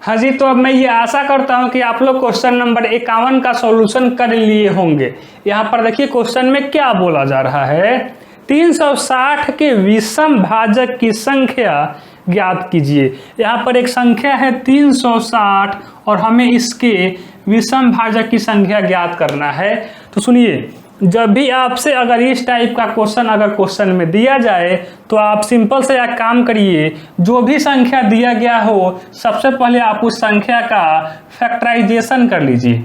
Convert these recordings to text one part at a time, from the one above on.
हाँ जी, तो अब मैं ये आशा करता हूँ कि आप लोग क्वेश्चन नंबर 51 का सॉल्यूशन कर लिए होंगे। यहाँ पर देखिए क्वेश्चन में क्या बोला जा रहा है, 360 के विषम भाजक की संख्या ज्ञात कीजिए। यहाँ पर एक संख्या है 360 और हमें इसके विषम भाजक की संख्या ज्ञात करना है। तो सुनिए, जब भी आपसे अगर इस टाइप का क्वेश्चन में दिया जाए तो आप सिंपल से एक काम करिए, जो भी संख्या दिया गया हो सबसे पहले आप उस संख्या का फैक्टराइजेशन कर लीजिए।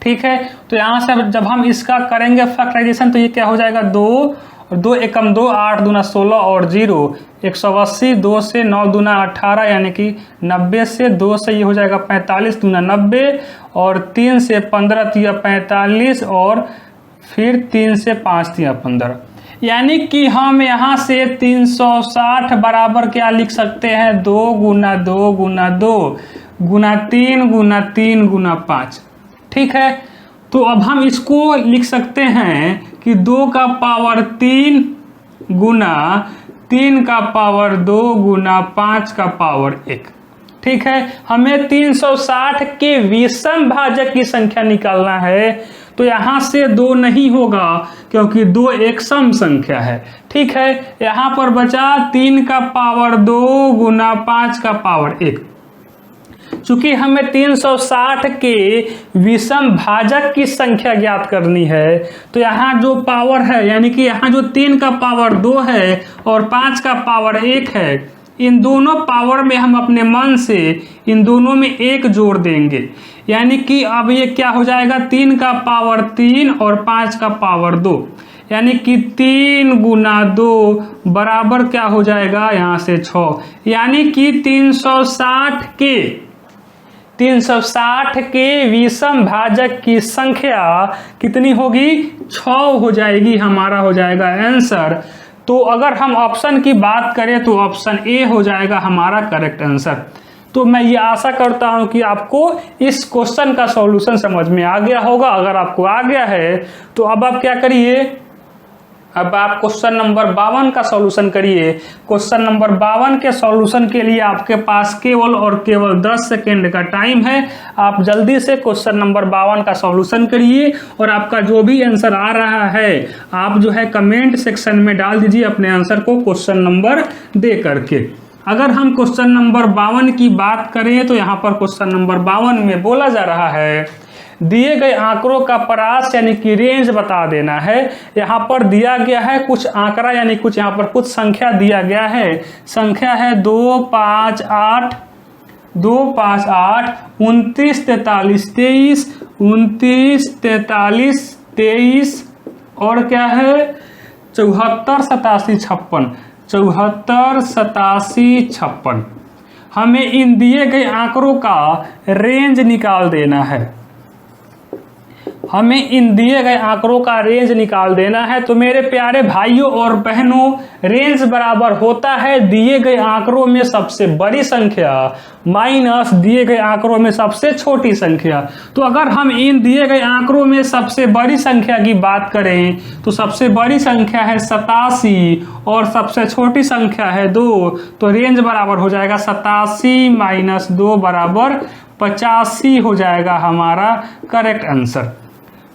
ठीक है, तो यहाँ से जब हम इसका करेंगे फैक्टराइजेशन तो ये क्या हो जाएगा, 2 और 2 एकम 2, 8 दूना 16 और 0 180, 2 से 9 दूना 18 यानी कि 90 से 2 से ये हो जाएगा 45 दूना 90 और 3 से 15 तिया 45 और फिर 3 से 5 तिया 15, यानी कि हम यहाँ से 360 बराबर क्या लिख सकते हैं, 2 गुना 2 गुना 2 गुना 3 गुना 3 गुना 5। ठीक है, तो अब हम इसको लिख सकते हैं कि 2 का पावर 3 गुना 3 का पावर 2 गुना 5 का पावर 1। ठीक है, हमें 360 के विषम भाजक की संख्या निकालना है, तो यहाँ से 2 नहीं होगा क्योंकि 2 एक सम संख्या है। ठीक है, यहाँ पर बचा 3 का पावर 2 गुना 5 का पावर 1। चूंकि हमें 360 के विषम भाजक की संख्या ज्ञात करनी है, तो यहाँ जो पावर है यानी कि यहाँ जो 3 का पावर 2 है और 5 का पावर 1 है, इन दोनों पावर में हम अपने मन से इन दोनों में 1 जोड़ देंगे, यानी कि अब ये क्या हो जाएगा, 3 का पावर 3 और 5 का पावर 2, यानी कि 3 गुना 2 बराबर क्या हो जाएगा, यहाँ से 6, यानी कि 360 के विषम भाजक की संख्या कितनी होगी, 6 हो जाएगी। हमारा हो जाएगा आंसर। तो अगर हम ऑप्शन की बात करें तो ऑप्शन ए हो जाएगा हमारा करेक्ट आंसर। तो मैं ये आशा करता हूं कि आपको इस क्वेश्चन का सॉल्यूशन समझ में आ गया होगा। अगर आपको आ गया है तो अब आप क्या करिए, अब आप क्वेश्चन नंबर 52 का सॉल्यूशन करिए। क्वेश्चन नंबर 52 के सॉल्यूशन के लिए आपके पास केवल और केवल 10 सेकेंड का टाइम है। आप जल्दी से क्वेश्चन नंबर 52 का सॉल्यूशन करिए और आपका जो भी आंसर आ रहा है आप जो है कमेंट सेक्शन में डाल दीजिए अपने आंसर को क्वेश्चन नंबर दे करके। अगर हम क्वेश्चन नंबर 52 की बात करें तो यहाँ पर क्वेश्चन नंबर 52 में बोला जा रहा है, दिए गए आंकड़ों का परास यानी कि रेंज बता देना है। यहाँ पर दिया गया है कुछ आंकड़ा यानी कुछ यहाँ पर कुछ संख्या दिया गया है। संख्या है 2, 5, 8, 2, 5, 8, 29, 43, 23, 29, 43, 23 और क्या है 74, 87, 56, 74, 87, 56। हमें इन दिए गए आंकड़ों का रेंज निकाल देना है। हमें इन दिए गए आंकड़ों का रेंज निकाल देना है। तो मेरे प्यारे भाइयों और बहनों, रेंज बराबर होता है दिए गए आंकड़ों में सबसे बड़ी संख्या माइनस दिए गए आंकड़ों में सबसे छोटी संख्या। तो अगर हम इन दिए गए आंकड़ों में सबसे बड़ी संख्या की बात करें तो सबसे बड़ी संख्या है 87 और सबसे छोटी संख्या है 2। तो रेंज बराबर हो जाएगा 87 माइनस 2 बराबर 85 हो जाएगा हमारा करेक्ट आंसर।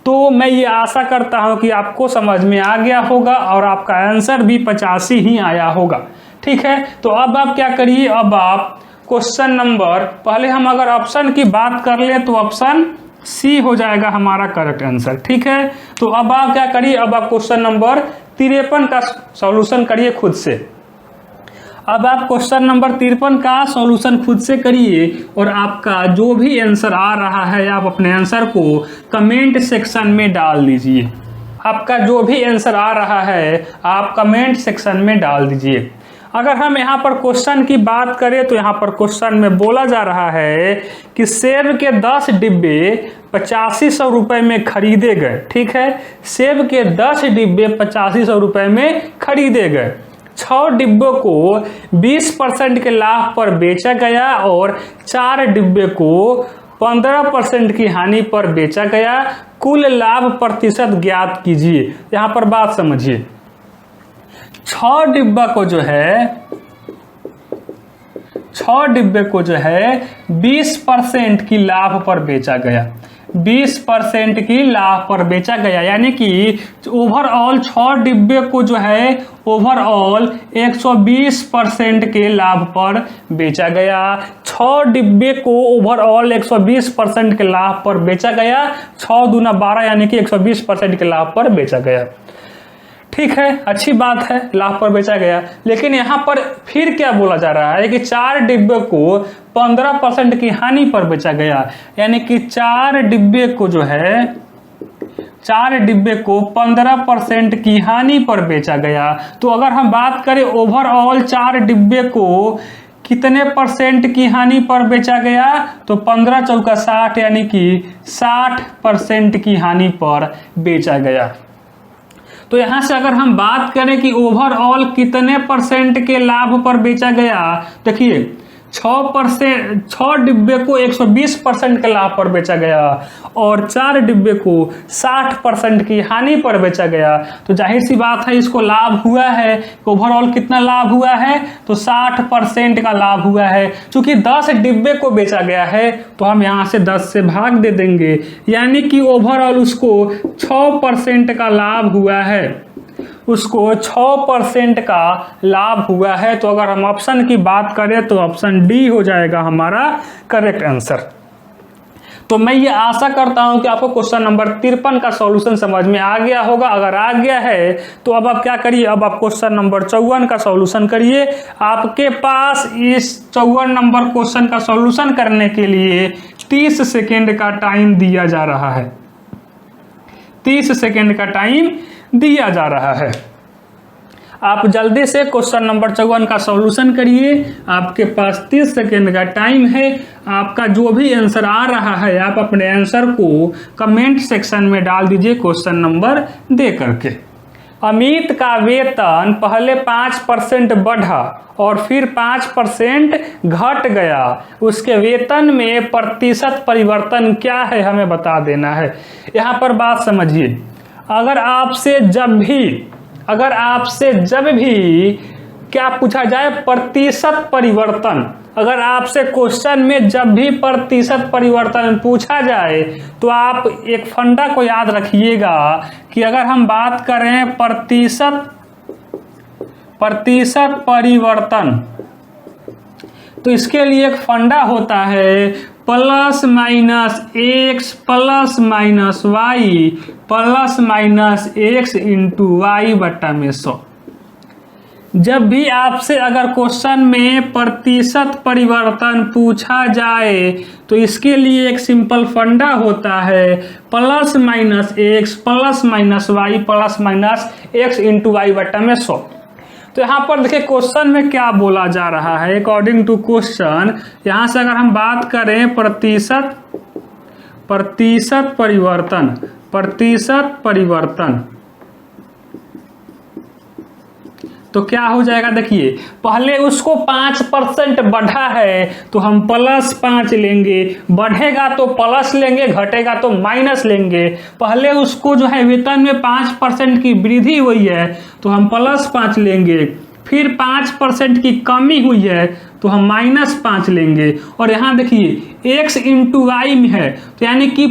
तो मैं ये आशा करता हूं कि आपको समझ में आ गया होगा और आपका आंसर भी 85 ही आया होगा। ठीक है, तो अब आप क्या करिए, अब आप क्वेश्चन नंबर, पहले हम अगर ऑप्शन की बात कर ले तो ऑप्शन सी हो जाएगा हमारा करेक्ट आंसर। ठीक है, तो अब आप क्या करिए, अब आप क्वेश्चन नंबर 53 का सॉल्यूशन करिए खुद से। अब आप क्वेश्चन नंबर 53 का सॉल्यूशन खुद से करिए और आपका जो भी आंसर आ रहा है आप अपने आंसर को कमेंट सेक्शन में डाल दीजिए। आपका जो भी आंसर आ रहा है आप कमेंट सेक्शन में डाल दीजिए। अगर हम यहाँ पर क्वेश्चन की बात करें तो यहाँ पर क्वेश्चन में बोला जा रहा है कि सेब के 10 डिब्बे 8500 रुपये में खरीदे गए। ठीक है, सेब के 10 डिब्बे 8500 रुपये में खरीदे गए। 6 डिब्बों को 20% के लाभ पर बेचा गया और 4 डिब्बे को 15% की हानि पर बेचा गया। कुल लाभ प्रतिशत ज्ञात कीजिए। यहाँ पर बात समझिए, 6 डिब्बा को जो है 6 डिब्बे को जो है 20% की लाभ पर बेचा गया, 20% की लाभ पर बेचा गया, यानी कि ओवरऑल 6 डिब्बे को जो है ओवरऑल 120% के लाभ पर बेचा गया। 6 डिब्बे को ओवरऑल 120% के लाभ पर बेचा गया, 6 दूना 12 यानी कि 120% के लाभ पर बेचा गया। ठीक है, अच्छी बात है, लाभ पर बेचा गया। लेकिन यहाँ पर फिर क्या बोला जा रहा है कि 4 डिब्बे को 15% की हानि पर बेचा गया, यानी कि 4 डिब्बे को जो है 4 डिब्बे को 15% की हानि पर बेचा गया। तो अगर हम बात करें ओवरऑल 4 डिब्बे को कितने परसेंट की हानि पर बेचा गया, तो 15 चौका 60 यानी कि 60% की हानि पर बेचा गया। तो यहां से अगर हम बात करें कि ओवरऑल कितने परसेंट के लाभ पर बेचा गया, देखिए 6 डिब्बे को 120% के लाभ पर बेचा गया और 4 डिब्बे को 60% की हानि पर बेचा गया। तो जाहिर सी बात है इसको लाभ हुआ है। ओवरऑल कितना लाभ हुआ है, तो 60% का लाभ हुआ है। चूंकि 10 डिब्बे को बेचा गया है तो हम यहाँ से 10 से भाग दे देंगे, यानी कि ओवरऑल उसको 6% का लाभ हुआ है, उसको 6% का लाभ हुआ है। तो अगर हम ऑप्शन की बात करें तो ऑप्शन डी हो जाएगा हमारा करेक्ट आंसर। तो मैं ये आशा करता हूं कि आपको क्वेश्चन नंबर 53 का सॉल्यूशन समझ में आ गया होगा। अगर आ गया है तो अब आप क्या करिए, अब आप क्वेश्चन नंबर 54 का सॉल्यूशन करिए। आपके पास इस 54 नंबर क्वेश्चन का सॉल्यूशन करने के लिए 30 सेकेंड का टाइम दिया जा रहा है, 30 सेकेंड का टाइम दिया जा रहा है। आप जल्दी से क्वेश्चन नंबर 54 का सॉल्यूशन करिए। आपके पास 30 सेकेंड का टाइम है। आपका जो भी आंसर आ रहा है आप अपने आंसर को कमेंट सेक्शन में डाल दीजिए क्वेश्चन नंबर दे करके। अमित का वेतन पहले 5% बढ़ा और फिर 5% घट गया, उसके वेतन में प्रतिशत परिवर्तन क्या है हमें बता देना है। यहाँ पर बात समझिए, अगर आपसे जब भी क्या पूछा जाए प्रतिशत परिवर्तन, अगर आपसे क्वेश्चन में जब भी प्रतिशत परिवर्तन पूछा जाए तो आप एक फंडा को याद रखिएगा कि अगर हम बात करें प्रतिशत परिवर्तन, तो इसके लिए एक फंडा होता है plus minus x plus minus y plus minus x into y बट्टा में 100। जब भी आपसे अगर क्वेश्चन में प्रतिशत परिवर्तन पूछा जाए तो इसके लिए एक सिंपल फंडा होता है plus minus x plus minus y plus minus x into y बट्टा में 100। तो यहाँ पर देखिए क्वेश्चन में क्या बोला जा रहा है अकॉर्डिंग टू क्वेश्चन। यहाँ से अगर हम बात करें प्रतिशत परिवर्तन तो क्या हो जाएगा, देखिए पहले उसको 5% बढ़ा है तो हम +5 लेंगे, बढ़ेगा तो प्लस लेंगे, घटेगा तो माइनस लेंगे। पहले उसको जो है वेतन में 5% की वृद्धि हुई है तो हम +5 लेंगे, फिर 5% की कमी हुई है तो हम -5 लेंगे। और यहाँ देखिए x इंटू वाई में है तो यानी कि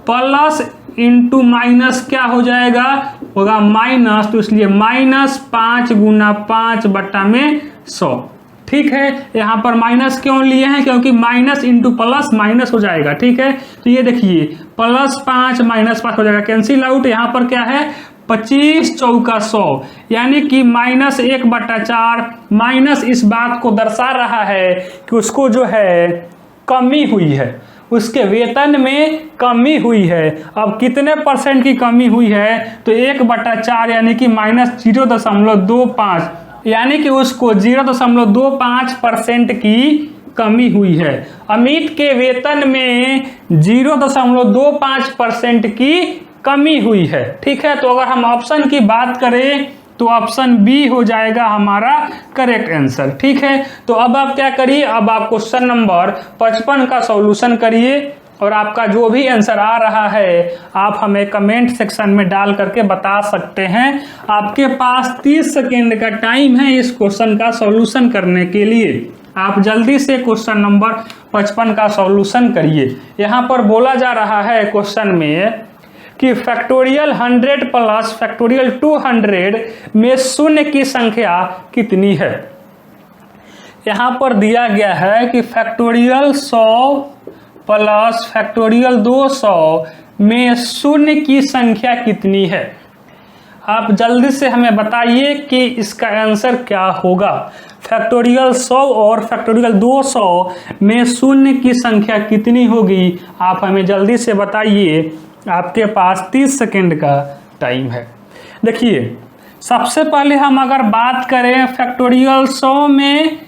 प्लस इंटू माइनस क्या हो जाएगा, होगा माइनस, तो इसलिए -5 गुना 5 बट्टा में 100। ठीक है, यहाँ पर माइनस क्यों लिए हैं, क्योंकि माइनस इंटू प्लस माइनस हो जाएगा। ठीक है, तो ये देखिए +5 -5 हो जाएगा, कैंसिल आउट। यहाँ पर क्या है 25 चौका 100 यानी कि -1/4 माइनस इस बात को दर्शा रहा है कि उसको जो है कमी हुई है, उसके वेतन में कमी हुई है। अब कितने % की कमी हुई है, तो 1/4 यानी कि -0.25 यानी कि उसको 0.25% की कमी हुई है। अमित के वेतन में 0.25% की कमी हुई है। ठीक है, तो अगर हम ऑप्शन की बात करें तो ऑप्शन बी हो जाएगा हमारा करेक्ट आंसर। ठीक है, तो अब आप क्या करिए, अब आप क्वेश्चन नंबर 55 का सॉल्यूशन करिए और आपका जो भी आंसर आ रहा है आप हमें कमेंट सेक्शन में डाल करके बता सकते हैं। आपके पास 30 सेकेंड का टाइम है इस क्वेश्चन का सॉल्यूशन करने के लिए। आप जल्दी से क्वेश्चन नंबर 55 का सॉल्यूशन करिए। यहाँ पर बोला जा रहा है क्वेश्चन में कि फैक्टोरियल 100 प्लस फैक्टोरियल 200 में शून्य की संख्या कितनी है। यहाँ पर दिया गया है कि फैक्टोरियल 100 प्लस फैक्टोरियल 200 में शून्य की संख्या कितनी है। आप जल्दी से हमें बताइए कि इसका आंसर क्या होगा। फैक्टोरियल 100 और फैक्टोरियल 200 में शून्य की संख्या कितनी होगी, आप हमें जल्दी से बताइए। आपके पास 30 सेकंड का टाइम है। देखिए, सबसे पहले हम अगर बात करें फैक्टोरियल 100 में,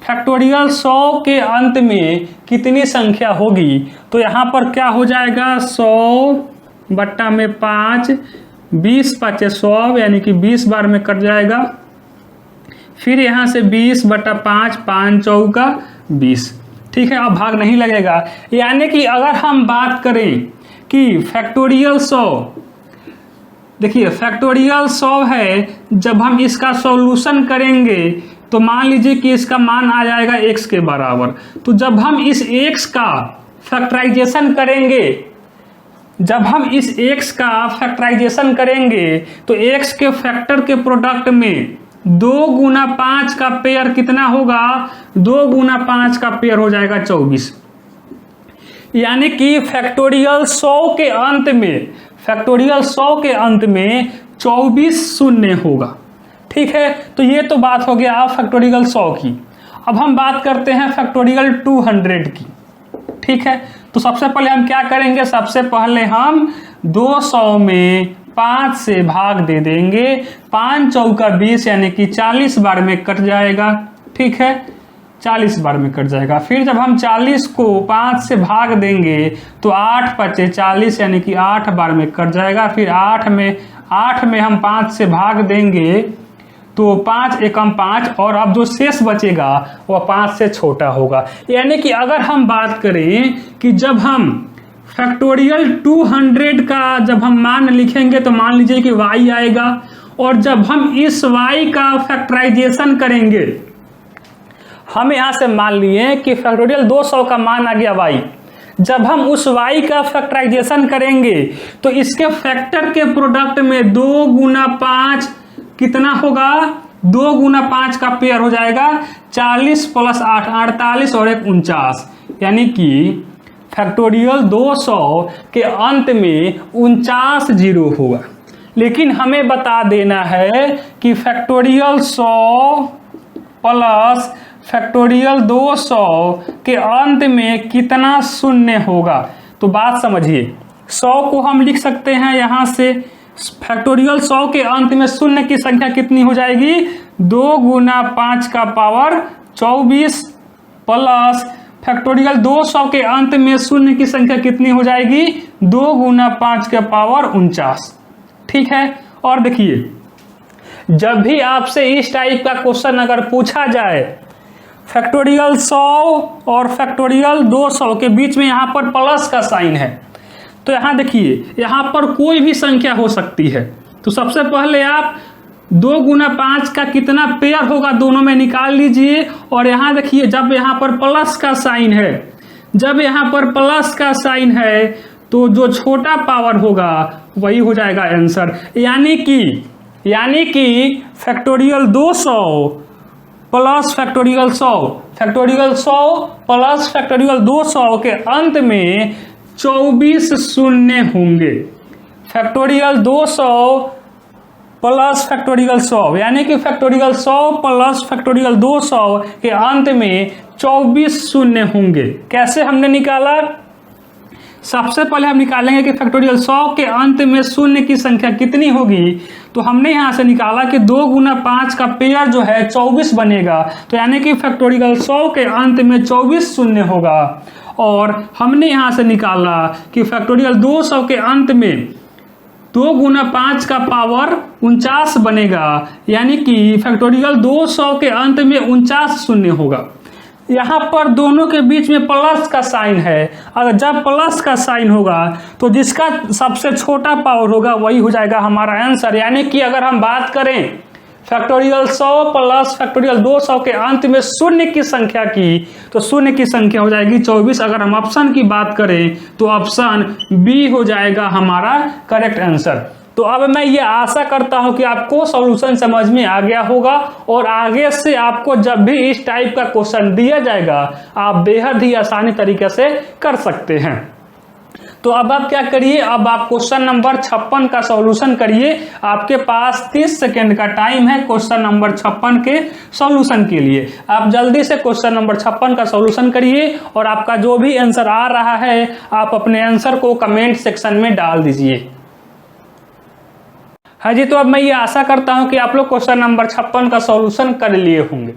फैक्टोरियल 100 के अंत में कितनी संख्या होगी, तो यहाँ पर क्या हो जाएगा 100 बट्टा में 5, 20 5 100 यानी कि 20 बार में कट जाएगा। फिर यहाँ से 20 बट्टा 5, 5 चौका 20। ठीक है, अब भाग नहीं लगेगा। यानी कि अगर हम बात करें कि फैक्टोरियल 100, देखिए फैक्टोरियल 100 है, जब हम इसका सॉल्यूशन करेंगे तो मान लीजिए कि इसका मान आ जाएगा x के बराबर। तो जब हम इस x का फैक्टराइजेशन करेंगे, जब हम इस x का फैक्टराइजेशन करेंगे तो x के फैक्टर के प्रोडक्ट में 2 गुना 5 का पेयर कितना होगा, 2 गुना 5 का पेयर हो जाएगा 24। यानी कि फैक्टोरियल 100 के अंत में, फैक्टोरियल 100 के अंत में 24 शून्य होगा। ठीक है, तो ये तो बात हो गया फैक्टोरियल 100 की। अब हम बात करते हैं फैक्टोरियल 200 की। ठीक है, तो सबसे पहले हम क्या करेंगे, सबसे पहले हम 200 में 5 से भाग दे देंगे। 5 चौका 20 यानी कि 40 बार में कट जाएगा। ठीक है, 40 बार में कट जाएगा। फिर जब हम 40 को 5 से भाग देंगे तो 8 5 40 यानी कि 8 बार में कट जाएगा। फिर 8 में हम 5 से भाग देंगे तो 5 एकम 5, और अब जो शेष बचेगा वह 5 से छोटा होगा। यानी कि अगर हम बात करें कि जब हम फैक्टोरियल 200 का जब हम मान लिखेंगे तो मान लीजिए कि y आएगा, और जब हम इस y का फैक्टराइजेशन करेंगे, हम यहाँ से मान लिए कि फैक्टोरियल 200 का मान आ गया y, जब हम उस y का फैक्टराइजेशन करेंगे तो इसके फैक्टर के प्रोडक्ट में 2 गुना 5 कितना होगा, 2 गुना 5 का पेयर हो जाएगा 40 प्लस 8 48 और 1 49। यानी कि फैक्टोरियल 200 के अंत में 49 जीरो होगा। लेकिन हमें बता देना है कि फैक्टोरियल 100 प्लस फैक्टोरियल 200 के अंत में कितना शून्य होगा। तो बात समझिए, 100 को हम लिख सकते हैं यहाँ से, फैक्टोरियल 100 के अंत में शून्य की संख्या कितनी हो जाएगी, 2 गुना 5 का पावर 24 प्लस फैक्टोरियल 200 के अंत में शून्य की संख्या कितनी हो जाएगी, 2 गुना 5 का पावर 49। ठीक है, और देखिए जब भी आपसे इस टाइप का क्वेश्चन अगर पूछा जाए, फैक्टोरियल 100 और फैक्टोरियल 200 के बीच में यहाँ पर प्लस का साइन है, तो यहाँ देखिए यहाँ पर कोई भी संख्या हो सकती है। तो सबसे पहले आप 2 गुना 5 का कितना पेयर होगा दोनों में निकाल लीजिए, और यहाँ देखिए जब यहाँ पर प्लस का साइन है, जब यहाँ पर प्लस का साइन है तो जो छोटा पावर होगा वही हो जाएगा आंसर। यानी कि factorial 200 plus factorial 100, factorial 100 plus factorial 200 के अंत में 24 शून्य होंगे। फैक्टोरियल 200 प्लस फैक्टोरियल 100 यानी कि फैक्टोरियल 100 प्लस फैक्टोरियल 200 के अंत में 24 शून्य होंगे। कैसे हमने निकाला, सबसे पहले हम निकालेंगे कि फैक्टोरियल 100 के अंत में शून्य की संख्या कितनी होगी। तो हमने यहाँ से निकाला कि 2 गुना 5 का पेयर जो है 24 बनेगा, तो यानी कि फैक्टोरियल 100 के अंत में 24 शून्य होगा। और हमने यहाँ से निकाला कि फैक्टोरियल 200 के अंत में 2 गुना 5 का पावर 49 बनेगा, यानी कि फैक्टोरियल 200 के अंत में 49 शून्य होगा। यहाँ पर दोनों के बीच में प्लस का साइन है, अगर जब प्लस का साइन होगा तो जिसका सबसे छोटा पावर होगा वही हो जाएगा हमारा आंसर। यानी कि अगर हम बात करें फैक्टोरियल 100 प्लस फैक्टोरियल 200 के अंत में शून्य की संख्या की, तो शून्य की संख्या हो जाएगी 24। अगर हम ऑप्शन की बात करें तो ऑप्शन बी हो जाएगा हमारा करेक्ट आंसर। तो अब मैं ये आशा करता हूं कि आपको सॉल्यूशन समझ में आ गया होगा और आगे से आपको जब भी इस टाइप का क्वेश्चन दिया जाएगा आप बेहद ही आसानी तरीके से कर सकते हैं। तो अब आप क्या करिए, अब आप क्वेश्चन नंबर 56 का सॉल्यूशन करिए। आपके पास 30 सेकेंड का टाइम है क्वेश्चन नंबर 56 के सॉल्यूशन के लिए। आप जल्दी से क्वेश्चन नंबर 56 का सॉल्यूशन करिए और आपका जो भी आंसर आ रहा है आप अपने आंसर को कमेंट सेक्शन में डाल दीजिए। हाँ जी, तो अब मैं ये आशा करता हूं कि आप लोग क्वेश्चन नंबर 56 का सॉल्यूशन कर लिए होंगे।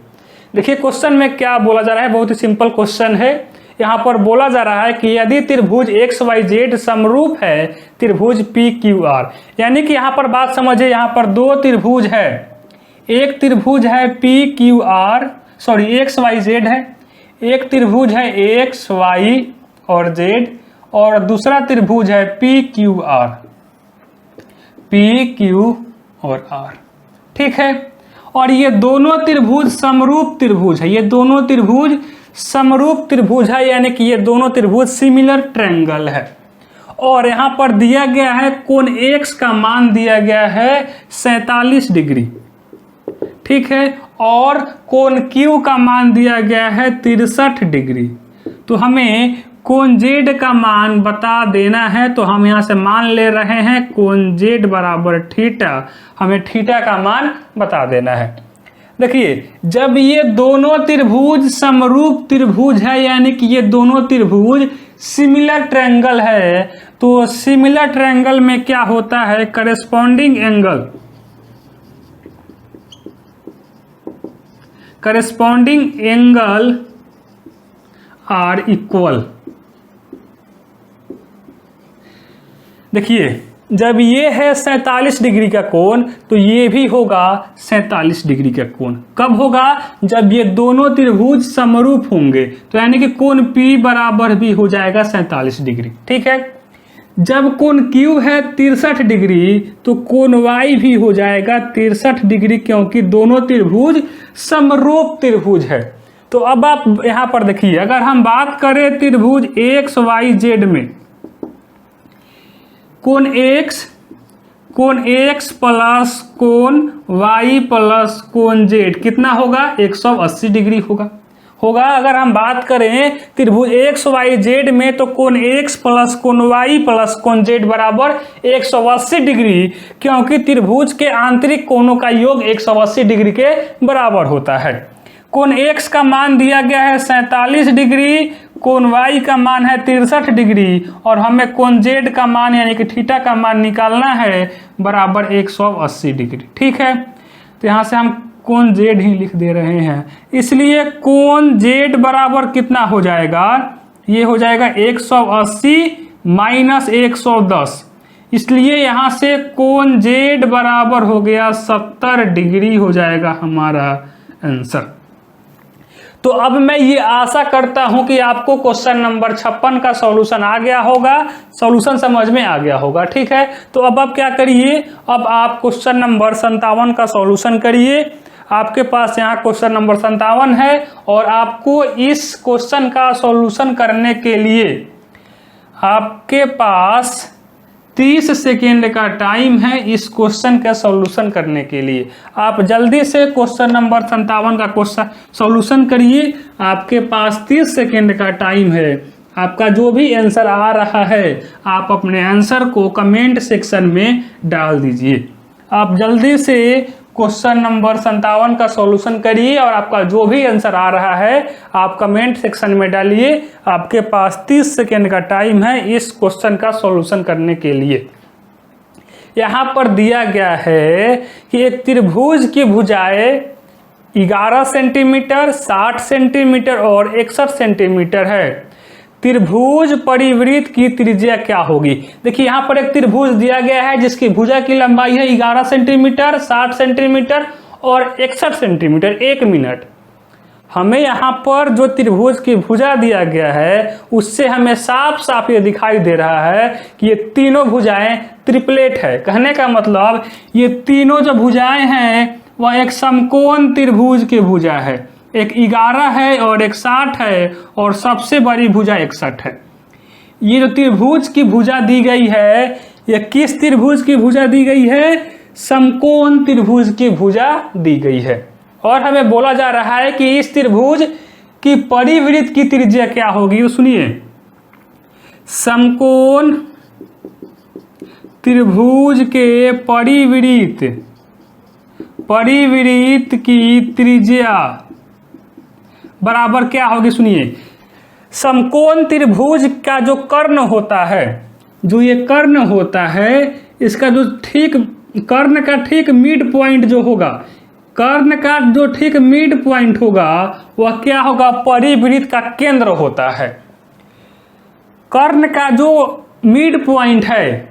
देखिए क्वेश्चन में क्या बोला जा रहा है, बहुत ही सिंपल क्वेश्चन है। यहाँ पर बोला जा रहा है कि यदि त्रिभुज XYZ समरूप है त्रिभुज PQR, यानी कि यहाँ पर बात समझिए, यहाँ पर दो त्रिभुज है, एक त्रिभुज है PQR सॉरी XYZ है, एक त्रिभुज है XY और Z और दूसरा त्रिभुज है PQR PQ और R, ठीक है। और ये दोनों त्रिभुज समरूप त्रिभुज है, ये दोनों त्रिभुज समरूप त्रिभुज है, यानी कि ये दोनों त्रिभुज सिमिलर ट्रायंगल है। और यहाँ पर दिया गया है कोण X का मान दिया गया है 47 डिग्री, ठीक है, और कोण Q का मान दिया गया है 63 डिग्री। तो हमें कोण Z का मान बता देना है, तो हम यहाँ से मान ले रहे हैं कोण Z बराबर थीटा, हमें थीटा का मान बता देना है। देखिए जब ये दोनों त्रिभुज समरूप त्रिभुज है, यानी कि ये दोनों त्रिभुज सिमिलर ट्रायंगल है, तो सिमिलर ट्रायंगल में क्या होता है, करेस्पॉन्डिंग एंगल आर इक्वल। देखिए जब ये है 47 डिग्री का कोण तो ये भी होगा 47 डिग्री का कोण। कब होगा, जब ये दोनों त्रिभुज समरूप होंगे, तो यानी कि कोण P बराबर भी हो जाएगा 47 डिग्री, ठीक है। जब कोण Q है 63 डिग्री तो कोण Y भी हो जाएगा 63 डिग्री, क्योंकि दोनों त्रिभुज समरूप त्रिभुज है। तो अब आप यहाँ पर देखिए, अगर हम बात करें त्रिभुज XYZ में, कोण X प्लस कोण Y प्लस कोण Z कितना होगा, 180 डिग्री होगा। अगर हम बात करें त्रिभुज XYZ में तो कोण X प्लस कोण Y प्लस कोण Z बराबर 180 डिग्री, क्योंकि त्रिभुज के आंतरिक कोणों का योग 180 डिग्री के बराबर होता है। कोण X का मान दिया गया है 47 डिग्री, कोण Y का मान है 63 डिग्री और हमें कोण Z का मान यानी कि थीटा का मान निकालना है बराबर 180 डिग्री, ठीक है। तो यहाँ से हम कोण Z ही लिख दे रहे हैं, इसलिए कोण Z बराबर कितना हो जाएगा, ये हो जाएगा 180 माइनस 110, इसलिए यहाँ से कोण Z बराबर हो गया 70 डिग्री हो जाएगा हमारा आंसर। तो अब मैं ये आशा करता हूं कि आपको क्वेश्चन नंबर 56 का सॉल्यूशन आ गया होगा, सॉल्यूशन समझ में आ गया होगा, ठीक है। तो अब आप क्या करिए, अब आप क्वेश्चन नंबर 57 का सॉल्यूशन करिए। आपके पास यहाँ क्वेश्चन नंबर 57 है और आपको इस क्वेश्चन का सॉल्यूशन करने के लिए आपके पास 30 सेकेंड का टाइम है इस क्वेश्चन का सॉल्यूशन करने के लिए। आप जल्दी से क्वेश्चन नंबर 57 का क्वेश्चन सॉल्यूशन करिए। आपके पास 30 सेकेंड का टाइम है। आपका जो भी आंसर आ रहा है आप अपने आंसर को कमेंट सेक्शन में डाल दीजिए। आप जल्दी से क्वेश्चन नंबर 57 का सॉल्यूशन करिए और आपका जो भी आंसर आ रहा है आप कमेंट सेक्शन में डालिए। आपके पास 30 सेकेंड का टाइम है इस क्वेश्चन का सॉल्यूशन करने के लिए। यहाँ पर दिया गया है कि एक त्रिभुज की भुजाएं 11 सेंटीमीटर, 60 सेंटीमीटर और 61 सेंटीमीटर है। त्रिभुज परिवृत्त की त्रिज्या क्या होगी। देखिए यहाँ पर एक त्रिभुज दिया गया है जिसकी भुजा की लंबाई है 11 सेंटीमीटर, 60 सेंटीमीटर और 61 सेंटीमीटर। 1 मिनट, हमें यहाँ पर जो त्रिभुज की भुजा दिया गया है उससे हमें साफ साफ ये दिखाई दे रहा है कि ये तीनों भुजाएं ट्रिपलेट है। कहने का मतलब ये तीनों जो भुजाएं हैं वह एक समकोण त्रिभुज की भुजा है। एक 11 है और एक 60 है और सबसे बड़ी भुजा 61 है। ये जो त्रिभुज की भुजा दी गई है, ये किस त्रिभुज की भुजा दी गई है? समकोण त्रिभुज की भुजा दी गई है। और हमें बोला जा रहा है कि इस त्रिभुज की परिवृत्त की त्रिज्या क्या होगी। सुनिए, समकोण त्रिभुज के परिवृत्त की त्रिज्या बराबर क्या होगी? सुनिए, समकोण त्रिभुज का जो कर्ण होता है, जो ये कर्ण होता है, इसका जो ठीक कर्ण का ठीक मिड पॉइंट जो होगा, कर्ण का जो ठीक मिड पॉइंट होगा वह क्या होगा? परिवृत्त का केंद्र होता है। कर्ण का जो मिड पॉइंट है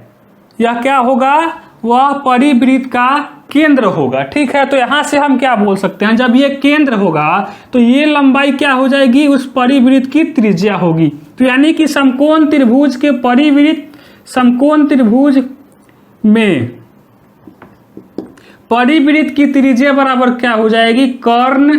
यह क्या होगा? वह परिवृत्त का केंद्र होगा। ठीक है, तो यहां से हम क्या बोल सकते हैं? जब ये केंद्र होगा तो ये लंबाई क्या हो जाएगी? उस परिवृत्त की त्रिज्या होगी। तो यानी कि समकोण त्रिभुज के परिवृत्त, समकोण त्रिभुज में परिवृत्त की त्रिज्या बराबर क्या हो जाएगी? कर्ण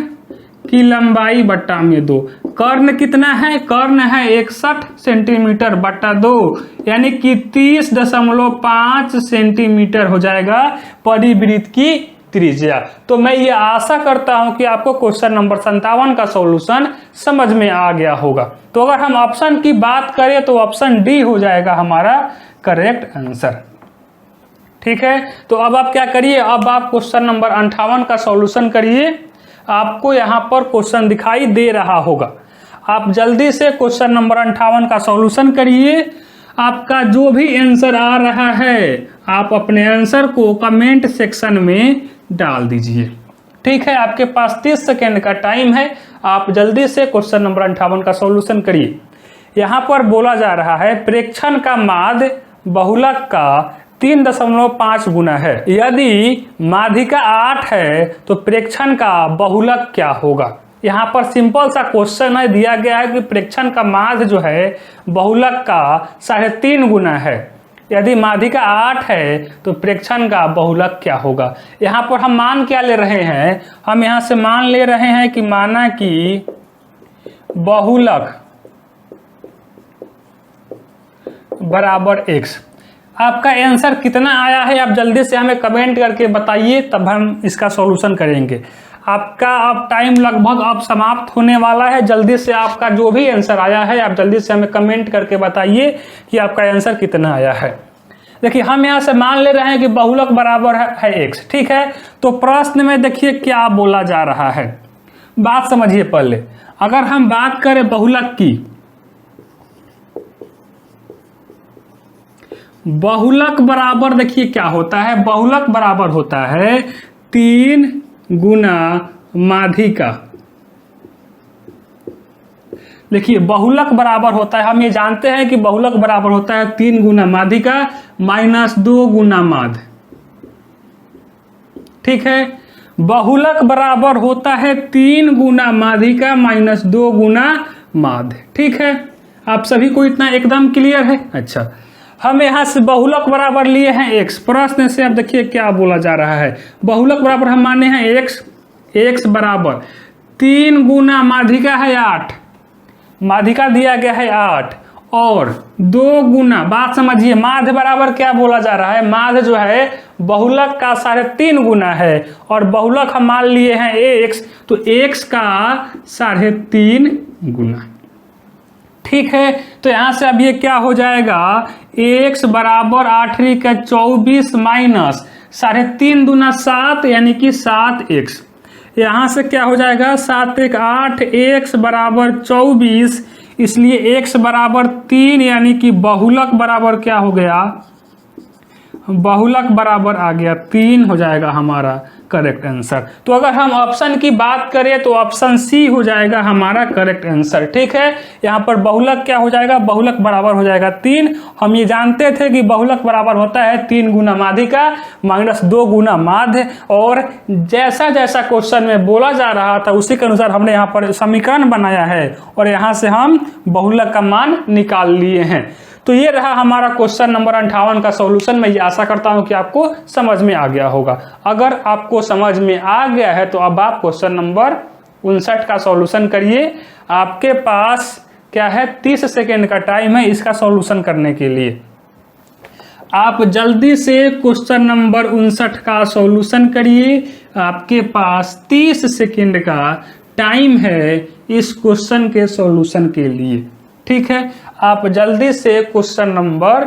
की लंबाई बट्टा में 2। कर्ण कितना है? कर्ण है 61 सेंटीमीटर बट्टा 2, यानी कि 30.5 सेंटीमीटर हो जाएगा परिवृत्त की त्रिज्या। तो मैं ये आशा करता हूं कि आपको क्वेश्चन नंबर 57 का सॉल्यूशन समझ में आ गया होगा। तो अगर हम ऑप्शन की बात करें तो ऑप्शन डी हो जाएगा हमारा करेक्ट आंसर। ठीक है, तो अब आप क्या करिए, अब आप क्वेश्चन नंबर 58 का सॉल्यूशन करिए। आपको यहाँ पर क्वेश्चन दिखाई दे रहा होगा, आप जल्दी से क्वेश्चन नंबर 58 का सॉल्यूशन करिए। आपका जो भी आंसर आ रहा है आप अपने आंसर को कमेंट सेक्शन में डाल दीजिए। ठीक है, आपके पास 30 सेकेंड का टाइम है, आप जल्दी से क्वेश्चन नंबर 58 का सॉल्यूशन करिए। यहाँ पर बोला जा रहा है प्रेक्षण का माध्य बहुलक का 3.5 गुना है। यदि माध्यिका 8 है तो प्रेक्षण का बहुलक क्या होगा? यहाँ पर सिंपल सा क्वेश्चन है, दिया गया है कि प्रेक्षण का माध्य जो है बहुलक का 3.5 गुना है। यदि माध्यिका 8 है तो प्रेक्षण का बहुलक क्या होगा? यहाँ पर हम मान क्या ले रहे हैं? हम यहाँ से मान ले रहे हैं कि माना कि बहुलक बराबर x। आपका आंसर कितना आया है आप जल्दी से हमें कमेंट करके बताइए, तब हम इसका सॉल्यूशन करेंगे। आपका अब टाइम लगभग अब समाप्त होने वाला है। जल्दी से आपका जो भी आंसर आया है आप जल्दी से हमें कमेंट करके बताइए कि आपका आंसर कितना आया है। देखिए, हम यहाँ से मान ले रहे हैं कि बहुलक बराबर है x। ठीक है, तो प्रश्न में देखिए क्या बोला जा रहा है, बात समझिए पहले। अगर हम बात करें बहुलक की, बहुलक बराबर देखिए क्या होता है, बहुलक बराबर होता है 3 गुना माध्यिका। देखिए, बहुलक बराबर होता है, हम ये जानते हैं कि बहुलक बराबर होता है 3 गुना माध्यिका माइनस 2 गुना माध्य। ठीक है, बहुलक बराबर होता है 3 गुना माध्यिका माइनस 2 गुना माध्य। ठीक है, आप सभी को इतना एकदम क्लियर है? अच्छा, हम यहाँ से बहुलक बराबर लिए हैं x। प्रश्न से अब देखिए क्या बोला जा रहा है, बहुलक बराबर हम माने हैं x बराबर 3 गुना माध्यिका है 8, माध्यिका दिया गया है 8 और 2 गुना, बात समझिए, माध्य बराबर क्या बोला जा रहा है? माध्य जो है बहुलक का 3.5 गुना है और बहुलक हम मान लिए हैं x, तो x का 3.5 गुना। ठीक है, तो यहाँ से अब ये क्या हो जाएगा, x बराबर 8 का 24 माइनस 3.5 दूना 7 यानी कि 7x। यहाँ से क्या हो जाएगा 7 1 8, x बराबर 24, इसलिए x बराबर 3 यानी कि बहुलक बराबर क्या हो गया, बहुलक बराबर आ गया 3 हो जाएगा हमारा करेक्ट आंसर। तो अगर हम ऑप्शन की बात करें तो ऑप्शन सी हो जाएगा हमारा करेक्ट आंसर। ठीक है, यहाँ पर बहुलक क्या हो जाएगा, बहुलक बराबर हो जाएगा 3। हम ये जानते थे कि बहुलक बराबर होता है 3 गुना माध्यिका माइनस 2 गुना माध्य, और जैसा जैसा क्वेश्चन में बोला जा रहा था उसी के अनुसार हमने यहाँ पर समीकरण बनाया है और यहाँ से हम बहुलक का मान निकाल लिए हैं। तो ये रहा हमारा क्वेश्चन नंबर 58 का सॉल्यूशन। मैं ये आशा करता हूं कि आपको समझ में आ गया होगा। अगर आपको समझ में आ गया है तो अब आप क्वेश्चन नंबर 59 का सॉल्यूशन करिए। आपके पास क्या है, 30 सेकेंड का टाइम है इसका सॉल्यूशन करने के लिए। आप जल्दी से क्वेश्चन नंबर 59 का सॉल्यूशन करिए। आपके पास 30 सेकेंड का टाइम है इस क्वेश्चन के सॉल्यूशन के लिए। ठीक है, आप जल्दी से क्वेश्चन नंबर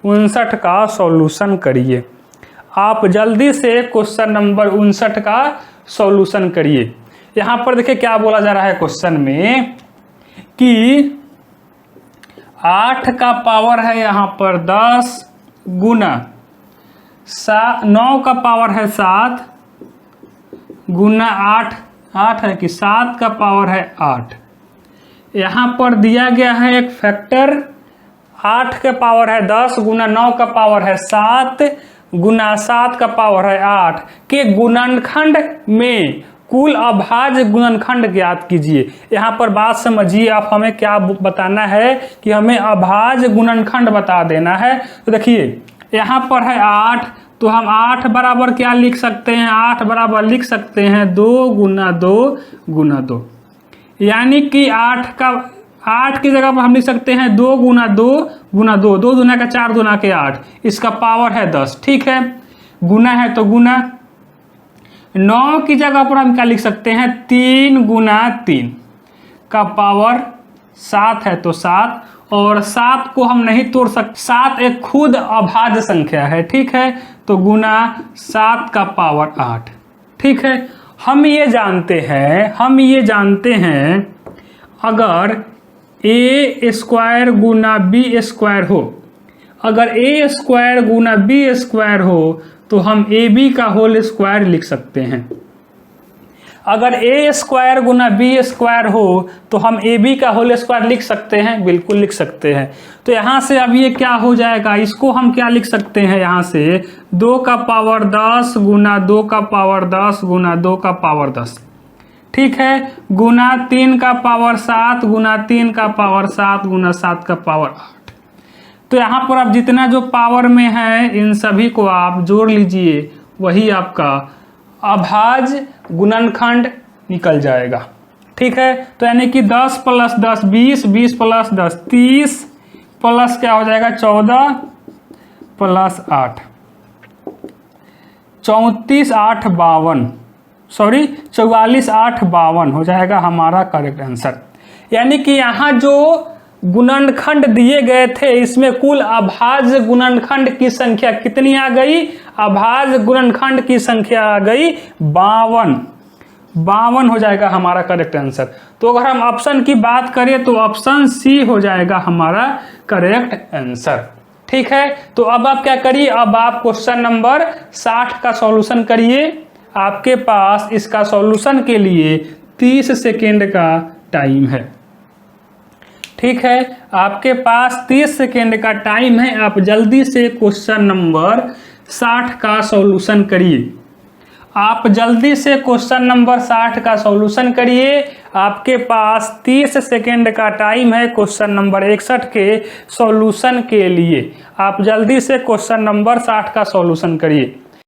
59 का सॉल्यूशन करिए। आप जल्दी से क्वेश्चन नंबर 59 का सॉल्यूशन करिए। यहाँ पर देखिए क्या बोला जा रहा है क्वेश्चन में कि 8 का पावर है यहाँ पर 10 गुना 9 का पावर है 7 गुना 8 है कि 7 का पावर है 8। यहाँ पर दिया गया है एक फैक्टर, 8 का पावर है 10 गुना 9 का पावर है 7 गुना 7 का पावर है 8 के गुणनखंड में कुल अभाज्य गुणनखंड ज्ञात कीजिए। यहाँ पर बात समझिए, आप हमें क्या बताना है कि हमें अभाज्य गुणनखंड बता देना है। तो देखिए यहाँ पर है 8, तो हम 8 बराबर क्या लिख सकते हैं, 8 बराबर लिख सकते हैं 2 गुना 2 गुना 2, यानी कि 8 की जगह पर हम लिख सकते हैं 2 गुना 2 गुना 2, 2 दूना का 4 दूना के 8, इसका पावर है 10। ठीक है, गुना है तो गुना। 9 की जगह पर हम क्या लिख सकते हैं, 3 गुना 3 का पावर 7 है तो 7, और 7 को हम नहीं तोड़ सकते, 7 एक खुद अभाज्य संख्या है। ठीक है, तो गुना 7 का पावर 8। ठीक है, हम ये जानते हैं अगर a square Guna b square हो, अगर a square Guna b square हो तो हम ab का होल स्क्वायर लिख सकते हैं। अगर a square Guna b square हो तो हम ab का होल स्क्वायर लिख सकते हैं, बिल्कुल लिख सकते हैं। तो यहाँ से अब ये क्या हो जाएगा, इसको हम क्या लिख सकते हैं, यहाँ से 2 का पावर 10 गुना 2 का पावर 10 गुना 2 का पावर 10। ठीक है, गुना 3 का पावर 7 गुना 3 का पावर 7 गुना 7 का पावर 8। तो यहाँ पर आप जितना जो पावर में है इन सभी को आप जोड़ लीजिए, वही आपका अभाज्य गुणनखंड निकल जाएगा। ठीक है, तो यानी कि 10 प्लस 10 20, 20 प्लस 10 30, प्लस क्या हो जाएगा 14 प्लस 8 34 8 52, सॉरी 44 8 52 हो जाएगा हमारा करेक्ट आंसर। यानी कि यहाँ जो गुणनखंड दिए गए थे इसमें कुल अभाज्य गुणनखंड की संख्या कितनी आ गई, अभाज्य गुणनखंड की संख्या आ गई 52 हो जाएगा हमारा करेक्ट आंसर। तो अगर हम ऑप्शन की बात करें तो ऑप्शन सी हो जाएगा हमारा करेक्ट आंसर। ठीक है, तो अब आप क्या करिए, अब आप क्वेश्चन नंबर 60 का सॉल्यूशन करिए। आपके पास इसका सॉल्यूशन के लिए 30 सेकेंड का टाइम है। ठीक है, आपके पास 30 सेकेंड का टाइम है, आप जल्दी से क्वेश्चन नंबर 60 का सॉल्यूशन करिए। आप जल्दी से क्वेश्चन नंबर 60 का सॉल्यूशन करिए। आपके पास 30 सेकेंड का टाइम है क्वेश्चन नंबर 61 के सॉल्यूशन के लिए। आप जल्दी से क्वेश्चन नंबर 60 का सॉल्यूशन करिए।